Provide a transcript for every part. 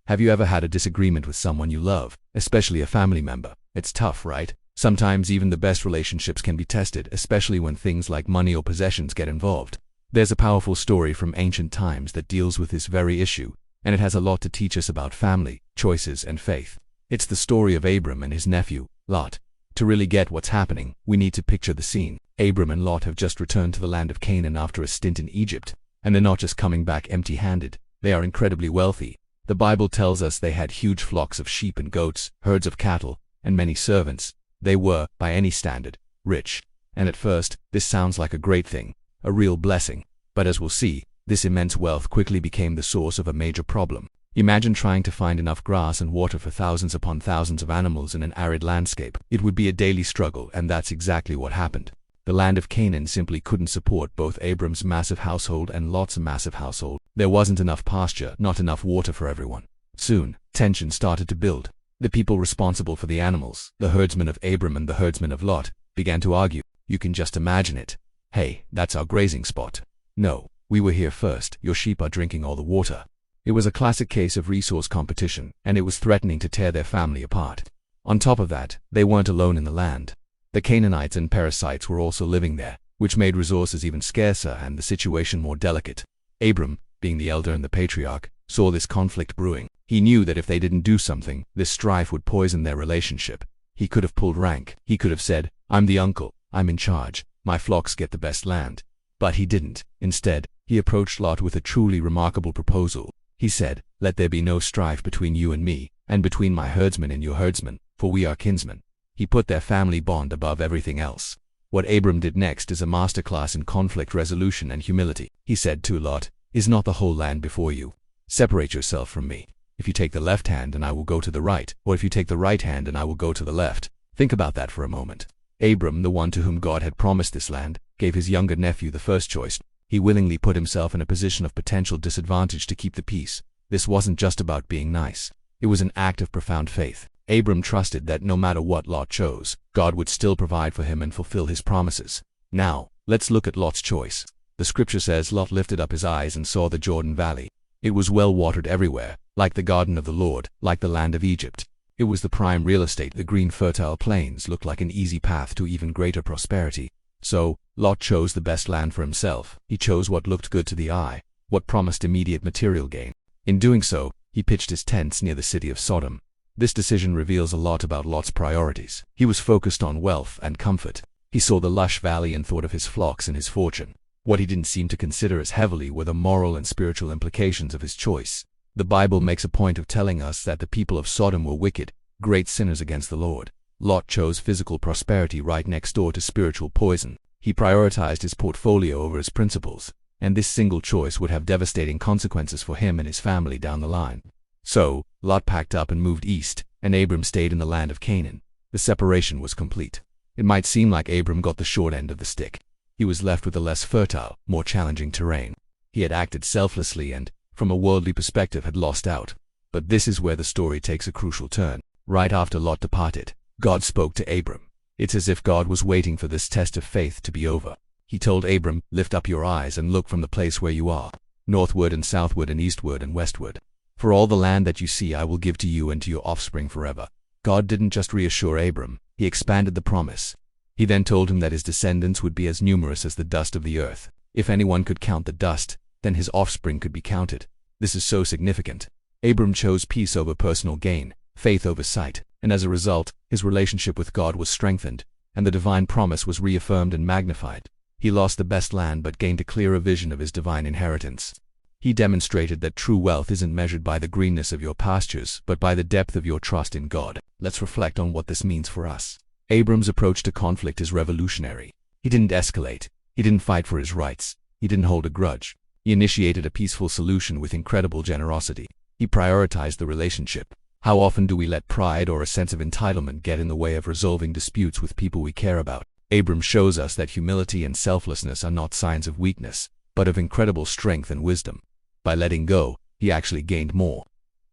Have you ever had a disagreement with someone you love, especially a family member? It's tough, right? Sometimes even the best relationships can be tested, especially when things like money or possessions get involved. There's a powerful story from ancient times that deals with this very issue, and it has a lot to teach us about family, choices, and faith. It's the story of Abram and his nephew, Lot. To really get what's happening, we need to picture the scene. Abram and Lot have just returned to the land of Canaan after a stint in Egypt, and they're not just coming back empty-handed. They are incredibly wealthy. The Bible tells us they had huge flocks of sheep and goats, herds of cattle, and many servants. They were, by any standard, rich. And at first, this sounds like a great thing, a real blessing. But as we'll see, this immense wealth quickly became the source of a major problem. Imagine trying to find enough grass and water for thousands upon thousands of animals in an arid landscape. It would be a daily struggle, and that's exactly what happened. The land of Canaan simply couldn't support both Abram's massive household and Lot's massive household. There wasn't enough pasture, not enough water for everyone. Soon, tension started to build. The people responsible for the animals, the herdsmen of Abram and the herdsmen of Lot, began to argue. You can just imagine it. Hey, that's our grazing spot. No, we were here first. Your sheep are drinking all the water. It was a classic case of resource competition, and it was threatening to tear their family apart. On top of that, they weren't alone in the land. The Canaanites and Perizzites were also living there, which made resources even scarcer and the situation more delicate. Abram, being the elder and the patriarch, saw this conflict brewing. He knew that if they didn't do something, this strife would poison their relationship. He could have pulled rank. He could have said, I'm the uncle, I'm in charge, my flocks get the best land. But he didn't. Instead, he approached Lot with a truly remarkable proposal. He said, let there be no strife between you and me, and between my herdsmen and your herdsmen, for we are kinsmen. He put their family bond above everything else. What Abram did next is a masterclass in conflict resolution and humility. He said to Lot, is not the whole land before you? Separate yourself from me. If you take the left hand, and I will go to the right, or if you take the right hand, and I will go to the left. Think about that for a moment. Abram, the one to whom God had promised this land, gave his younger nephew the first choice. He willingly put himself in a position of potential disadvantage to keep the peace. This wasn't just about being nice. It was an act of profound faith. Abram trusted that no matter what Lot chose, God would still provide for him and fulfill his promises. Now, let's look at Lot's choice. The scripture says Lot lifted up his eyes and saw the Jordan Valley. It was well watered everywhere, like the garden of the Lord, like the land of Egypt. It was the prime real estate. The green fertile plains looked like an easy path to even greater prosperity. So, Lot chose the best land for himself. He chose what looked good to the eye, what promised immediate material gain. In doing so, he pitched his tents near the city of Sodom. This decision reveals a lot about Lot's priorities. He was focused on wealth and comfort. He saw the lush valley and thought of his flocks and his fortune. What he didn't seem to consider as heavily were the moral and spiritual implications of his choice. The Bible makes a point of telling us that the people of Sodom were wicked, great sinners against the Lord. Lot chose physical prosperity right next door to spiritual poison. He prioritized his portfolio over his principles, and this single choice would have devastating consequences for him and his family down the line. So, Lot packed up and moved east, and Abram stayed in the land of Canaan. The separation was complete. It might seem like Abram got the short end of the stick. He was left with the less fertile, more challenging terrain. He had acted selflessly and, from a worldly perspective, had lost out. But this is where the story takes a crucial turn. Right after Lot departed, God spoke to Abram. It's as if God was waiting for this test of faith to be over. He told Abram, lift up your eyes and look from the place where you are, northward and southward and eastward and westward. For all the land that you see I will give to you and to your offspring forever. God didn't just reassure Abram, he expanded the promise. He then told him that his descendants would be as numerous as the dust of the earth. If anyone could count the dust, then his offspring could be counted. This is so significant. Abram chose peace over personal gain, faith over sight, and as a result, his relationship with God was strengthened, and the divine promise was reaffirmed and magnified. He lost the best land but gained a clearer vision of his divine inheritance. He demonstrated that true wealth isn't measured by the greenness of your pastures, but by the depth of your trust in God. Let's reflect on what this means for us. Abram's approach to conflict is revolutionary. He didn't escalate. He didn't fight for his rights. He didn't hold a grudge. He initiated a peaceful solution with incredible generosity. He prioritized the relationship. How often do we let pride or a sense of entitlement get in the way of resolving disputes with people we care about? Abram shows us that humility and selflessness are not signs of weakness, but of incredible strength and wisdom. By letting go, he actually gained more.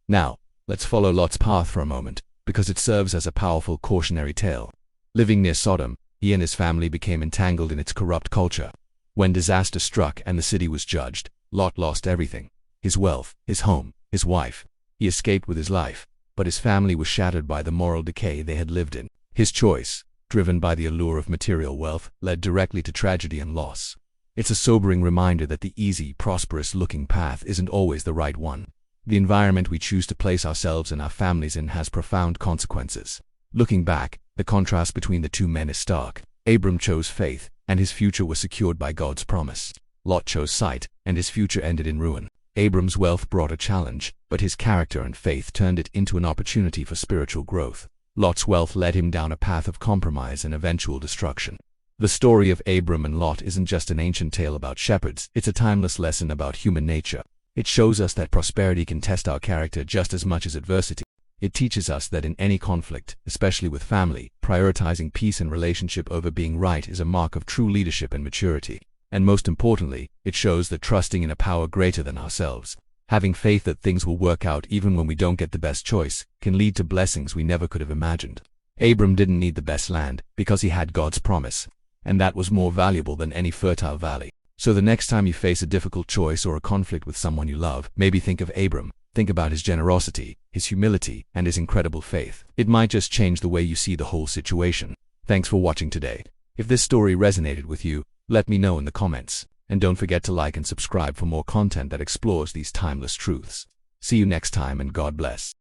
Now, let's follow Lot's path for a moment, because it serves as a powerful cautionary tale. Living near Sodom, he and his family became entangled in its corrupt culture. When disaster struck and the city was judged, Lot lost everything: his wealth, his home, his wife. He escaped with his life, but his family was shattered by the moral decay they had lived in. His choice, driven by the allure of material wealth, led directly to tragedy and loss. It's a sobering reminder that the easy, prosperous-looking path isn't always the right one. The environment we choose to place ourselves and our families in has profound consequences. Looking back, the contrast between the two men is stark. Abram chose faith, and his future was secured by God's promise. Lot chose sight, and his future ended in ruin. Abram's wealth brought a challenge, but his character and faith turned it into an opportunity for spiritual growth. Lot's wealth led him down a path of compromise and eventual destruction. The story of Abram and Lot isn't just an ancient tale about shepherds, it's a timeless lesson about human nature. It shows us that prosperity can test our character just as much as adversity. It teaches us that in any conflict, especially with family, prioritizing peace and relationship over being right is a mark of true leadership and maturity. And most importantly, it shows that trusting in a power greater than ourselves, having faith that things will work out even when we don't get the best choice, can lead to blessings we never could have imagined. Abram didn't need the best land because he had God's promise, and that was more valuable than any fertile valley. So the next time you face a difficult choice or a conflict with someone you love, maybe think of Abram. Think about his generosity, his humility, and his incredible faith. It might just change the way you see the whole situation. Thanks for watching today. If this story resonated with you, let me know in the comments. And don't forget to like and subscribe for more content that explores these timeless truths. See you next time, and God bless.